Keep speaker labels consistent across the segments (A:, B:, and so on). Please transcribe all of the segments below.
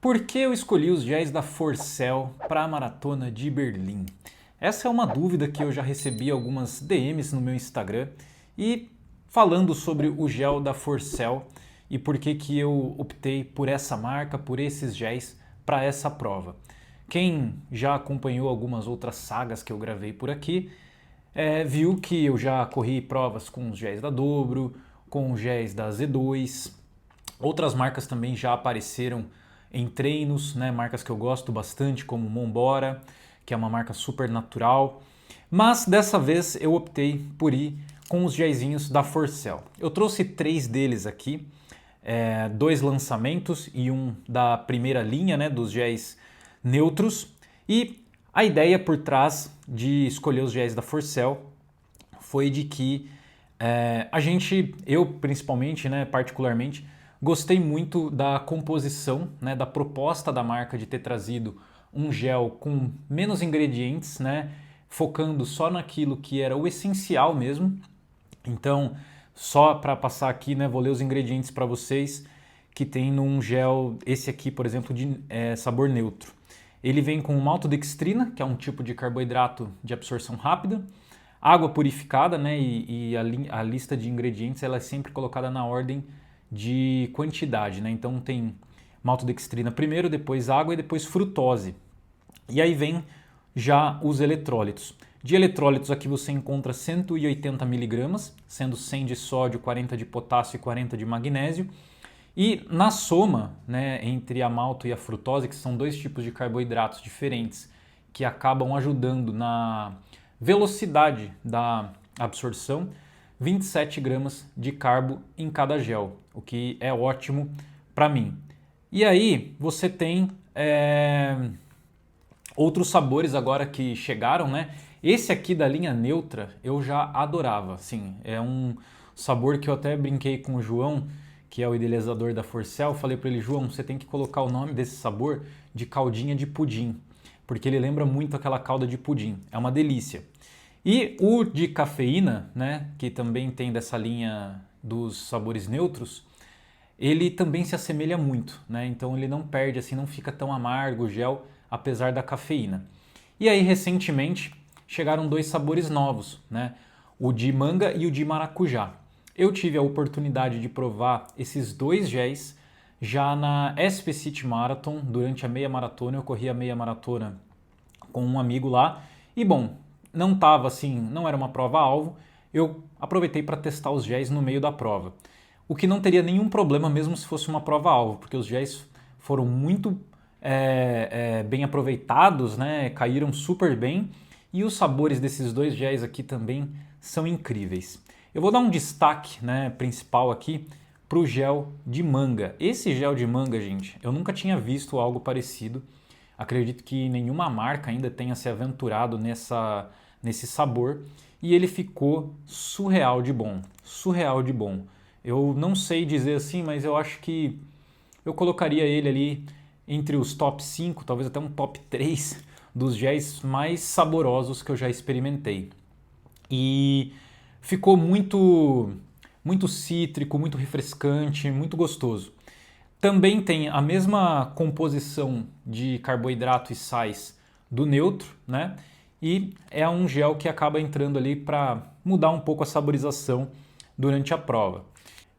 A: Por que eu escolhi os géis da Forcell para a maratona de Berlim? Essa é uma dúvida que eu já recebi algumas DMs no meu Instagram e falando sobre o gel da Forcell e por que eu optei por essa marca, por esses géis para essa prova. Quem já acompanhou algumas outras sagas que eu gravei por aqui, viu que eu já corri provas com os géis da Dobro, com os géis da Z2. Outras marcas também já apareceram em treinos, né? Marcas que eu gosto bastante, como Monbora, que é uma marca super natural. Mas dessa vez eu optei por ir com os géisinhos da Forcell. Eu trouxe 3 deles aqui, 2 lançamentos e um da primeira linha, né, dos géis neutros. E a ideia por trás de escolher os géis da Forcell foi de que eu principalmente, né, particularmente, gostei muito da composição, né, da proposta da marca de ter trazido um gel com menos ingredientes, né, focando só naquilo que era o essencial mesmo. Então, só para passar aqui, né, vou ler os ingredientes para vocês que tem num gel, esse aqui, por exemplo, de sabor neutro. Ele vem com maltodextrina, que é um tipo de carboidrato de absorção rápida, água purificada, né, e a lista de ingredientes ela é sempre colocada na ordem de quantidade, né? Então tem maltodextrina primeiro, depois água e depois frutose. E aí vem já os eletrólitos. De eletrólitos aqui você encontra 180 miligramas, sendo 100 de sódio, 40 de potássio e 40 de magnésio. E na soma, né, entre a malto e a frutose, que são 2 tipos de carboidratos diferentes, que acabam ajudando na velocidade da absorção, 27 gramas de carbo em cada gel, o que é ótimo para mim. E aí você tem outros sabores agora que chegaram, né? Esse aqui da linha neutra eu já adorava, assim, é um sabor que eu até brinquei com o João, que é o idealizador da Forcell, falei para ele, João, você tem que colocar o nome desse sabor de caldinha de pudim, porque ele lembra muito aquela calda de pudim, é uma delícia. E o de cafeína, né, que também tem dessa linha dos sabores neutros, ele também se assemelha muito, né? Então ele não perde, assim, não fica tão amargo o gel, apesar da cafeína. E aí, recentemente, chegaram 2 sabores novos, né? O de manga e o de maracujá. Eu tive a oportunidade de provar esses 2 géis já na SP City Marathon, durante a meia maratona. Eu corri a meia maratona com um amigo lá. E bom, não tava assim, não era uma prova-alvo. Eu aproveitei para testar os géis no meio da prova. O que não teria nenhum problema mesmo se fosse uma prova-alvo, porque os géis foram muito bem aproveitados, né? Caíram super bem. E os sabores desses 2 géis aqui também são incríveis. Eu vou dar um destaque, né, principal aqui para o gel de manga. Esse gel de manga, gente, eu nunca tinha visto algo parecido. Acredito que nenhuma marca ainda tenha se aventurado nesse sabor. E ele ficou surreal de bom. Surreal de bom. Eu não sei dizer assim, mas eu acho que eu colocaria ele ali entre os top 5, talvez até um top 3 dos géis mais saborosos que eu já experimentei. E ficou muito cítrico, muito refrescante, muito gostoso. Também tem a mesma composição de carboidrato e sais do neutro, né? E é um gel que acaba entrando ali para mudar um pouco a saborização durante a prova.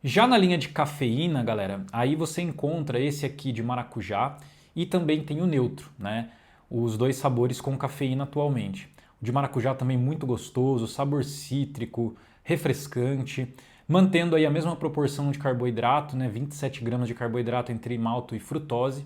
A: Já na linha de cafeína, galera, aí você encontra esse aqui de maracujá e também tem o neutro, né? Os 2 sabores com cafeína atualmente. O de maracujá também muito gostoso, sabor cítrico, refrescante, mantendo aí a mesma proporção de carboidrato, né? 27 gramas de carboidrato entre malto e frutose.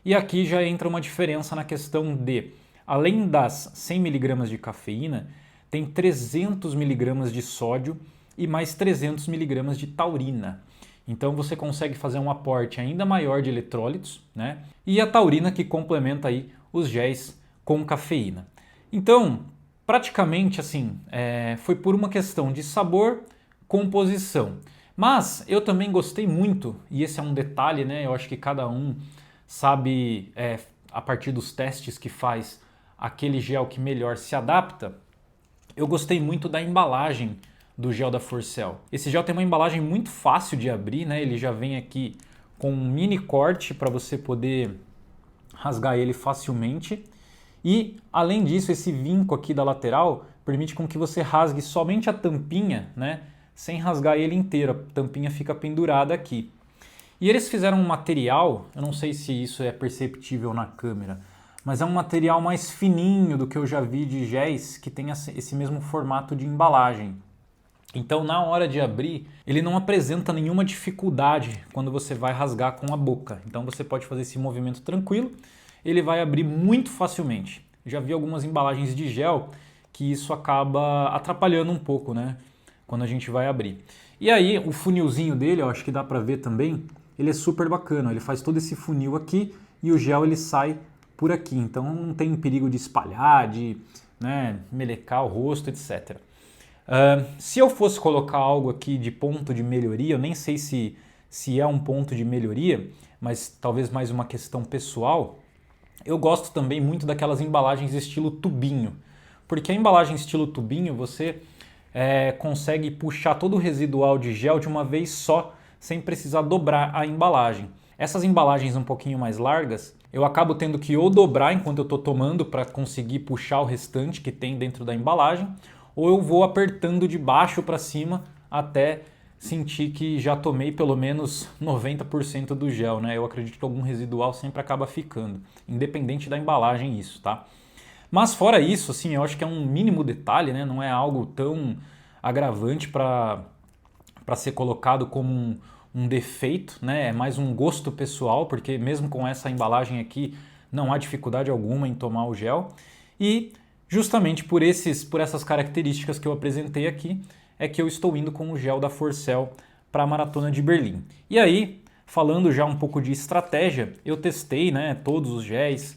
A: E aqui já entra uma diferença na questão de, além das 100 miligramas de cafeína, tem 300 miligramas de sódio e mais 300 miligramas de taurina. Então você consegue fazer um aporte ainda maior de eletrólitos, né? E a taurina que complementa aí os géis com cafeína. Então, praticamente assim, foi por uma questão de sabor, composição. Mas eu também gostei muito, e esse é um detalhe, né? Eu acho que cada um sabe, a partir dos testes que faz, aquele gel que melhor se adapta. Eu gostei muito da embalagem do gel da Forcell. Esse gel tem uma embalagem muito fácil de abrir, né? Ele já vem aqui com um mini corte para você poder rasgar ele facilmente. E, além disso, esse vinco aqui da lateral permite com que você rasgue somente a tampinha, né, sem rasgar ele inteiro. A tampinha fica pendurada aqui. E eles fizeram um material, eu não sei se isso é perceptível na câmera, mas é um material mais fininho do que eu já vi de géis que tem esse mesmo formato de embalagem. Então, na hora de abrir, ele não apresenta nenhuma dificuldade quando você vai rasgar com a boca. Então, você pode fazer esse movimento tranquilo, ele vai abrir muito facilmente. Já vi algumas embalagens de gel que isso acaba atrapalhando um pouco, né, quando a gente vai abrir. E aí, o funilzinho dele, eu acho que dá para ver também, ele é super bacana. Ele faz todo esse funil aqui e o gel ele sai por aqui. Então, não tem perigo de espalhar, de, né, melecar o rosto, etc. Se eu fosse colocar algo aqui de ponto de melhoria, eu nem sei se é um ponto de melhoria, mas talvez mais uma questão pessoal, eu gosto também muito daquelas embalagens estilo tubinho, porque a embalagem estilo tubinho você consegue puxar todo o residual de gel de uma vez só, sem precisar dobrar a embalagem. Essas embalagens um pouquinho mais largas, eu acabo tendo que ou dobrar enquanto eu estou tomando para conseguir puxar o restante que tem dentro da embalagem, ou eu vou apertando de baixo para cima até sentir que já tomei pelo menos 90% do gel, né? Eu acredito que algum residual sempre acaba ficando, independente da embalagem isso, tá? Mas fora isso, assim, eu acho que é um mínimo detalhe, né? Não é algo tão agravante para ser colocado como um defeito, né? É mais um gosto pessoal, porque mesmo com essa embalagem aqui não há dificuldade alguma em tomar o gel. E justamente por essas características que eu apresentei aqui, é que eu estou indo com o gel da Forcell para a Maratona de Berlim. E aí, falando já um pouco de estratégia, eu testei, né, todos os géis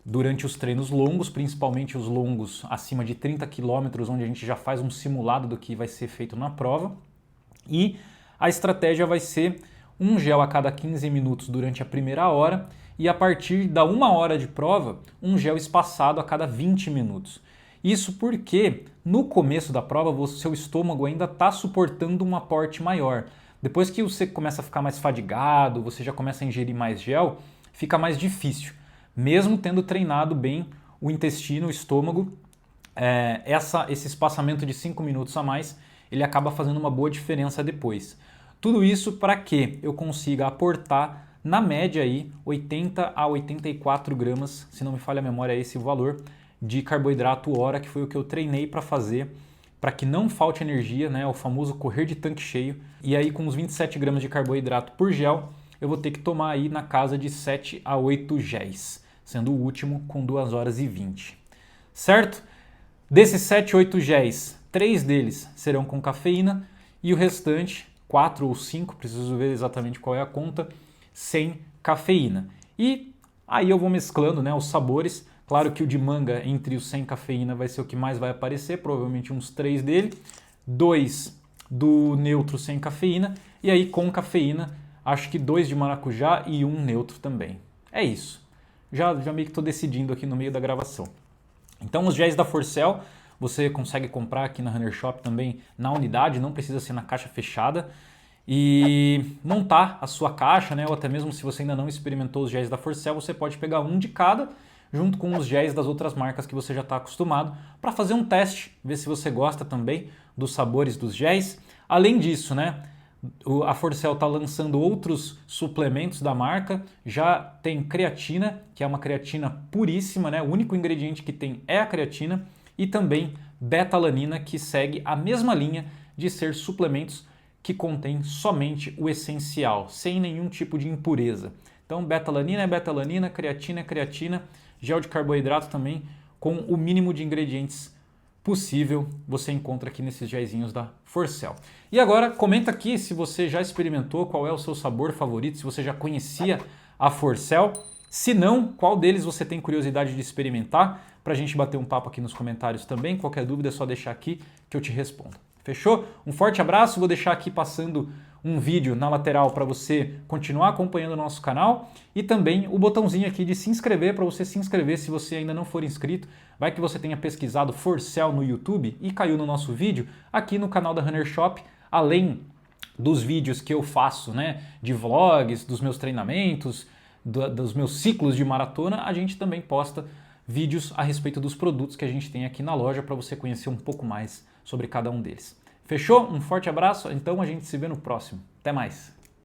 A: durante os treinos longos, principalmente os longos acima de 30 km, onde a gente já faz um simulado do que vai ser feito na prova. E a estratégia vai ser um gel a cada 15 minutos durante a primeira hora e a partir da 1 hora de prova, um gel espaçado a cada 20 minutos. Isso porque no começo da prova o seu estômago ainda está suportando um aporte maior. Depois que você começa a ficar mais fadigado, você já começa a ingerir mais gel, fica mais difícil. Mesmo tendo treinado bem o intestino, o estômago, esse espaçamento de 5 minutos a mais, ele acaba fazendo uma boa diferença depois. Tudo isso para que eu consiga aportar na média aí 80 a 84 gramas, se não me falha a memória é esse o valor, de carboidrato hora, que foi o que eu treinei para fazer, para que não falte energia, né, o famoso correr de tanque cheio. E aí com os 27 gramas de carboidrato por gel, eu vou ter que tomar aí na casa de 7 a 8 géis, sendo o último com 2 horas e 20. Certo? Desses 7, 8 géis, 3 deles serão com cafeína e o restante, 4 ou 5, preciso ver exatamente qual é a conta, sem cafeína. E aí eu vou mesclando, né, os sabores. Claro que o de manga entre os sem cafeína vai ser o que mais vai aparecer, provavelmente uns 3 dele, 2 do neutro sem cafeína e aí com cafeína, acho que 2 de maracujá e 1 neutro também. É isso. Já meio que estou decidindo aqui no meio da gravação. Então os géis da Forcell você consegue comprar aqui na Runner Shop também na unidade, não precisa ser na caixa fechada. E montar a sua caixa, né? Ou até mesmo se você ainda não experimentou os géis da Forcell, você pode pegar um de cada junto com os géis das outras marcas que você já está acostumado para fazer um teste, ver se você gosta também dos sabores dos géis. Além disso, né? A Forcell está lançando outros suplementos da marca, já tem creatina, que é uma creatina puríssima, né? O único ingrediente que tem é a creatina, e também beta-alanina, que segue a mesma linha de ser suplementos que contém somente o essencial, sem nenhum tipo de impureza. Então beta-alanina é beta-alanina, creatina é creatina, gel de carboidrato também, com o mínimo de ingredientes possível, você encontra aqui nesses géisinhos da Forcell. E agora comenta aqui se você já experimentou, qual é o seu sabor favorito, se você já conhecia a Forcell. Se não, qual deles você tem curiosidade de experimentar? Para a gente bater um papo aqui nos comentários também. Qualquer dúvida é só deixar aqui que eu te respondo. Fechou? Um forte abraço, vou deixar aqui passando um vídeo na lateral para você continuar acompanhando o nosso canal e também o botãozinho aqui de se inscrever para você se inscrever se você ainda não for inscrito. Vai que você tenha pesquisado Forcell no YouTube e caiu no nosso vídeo aqui no canal da Runner Shop, além dos vídeos que eu faço, né, de vlogs, dos meus treinamentos, dos meus ciclos de maratona, a gente também posta vídeos a respeito dos produtos que a gente tem aqui na loja para você conhecer um pouco mais sobre cada um deles. Fechou? Um forte abraço, então a gente se vê no próximo. Até mais!